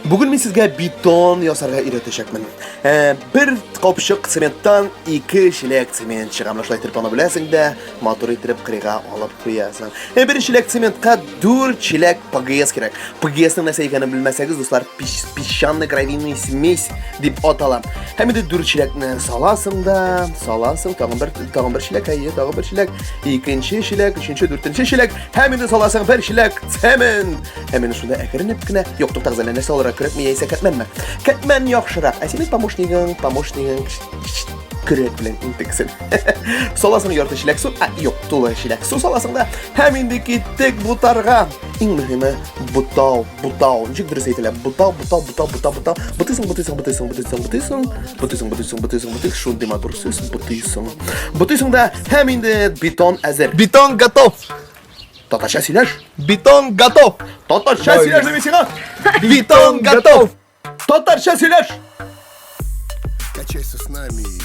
Bugün men sizga beton yasarga öğretecekmin. Bir qopshiq sementdan 2 shilak sement chiqamli. Shulay tirib ona bilasingda, motor itirib qiriga olib qo'yasan. Bir shilak sementga 4 shilak PGS kerak. PGSning nima ekanini bilmasangiz do'stlar, pishonni graviyniy smes deb atalam. Hamda 4 shilakni solasing, tag'in bir shilak, tag'in bir shilak, ikkinchi shilak, uchinchi, to'rtinchi shilak, hamda solasing bir shilak sement. Hamda shunda akirinibgina, yo'q to'xtag'izlar narsa olarak kirib miyaysa katmanma. Katman yaxshiroq. Sening помощнигing kürek bilan intiksin. Solasini yorti shilak suv, yo'q, to'la shilak suv solasingda hamda ketdik butarga. Eng muhimi butov. Nechuk durust aytiladi? Butov. Butison. Shunday motor so'z butison. Butisingda hamda beton hazır. Beton готов. Tatasha silash. Beton готов. Tatasha silash demaysan. Beton готов. Tatasha silash. Качайся с нами.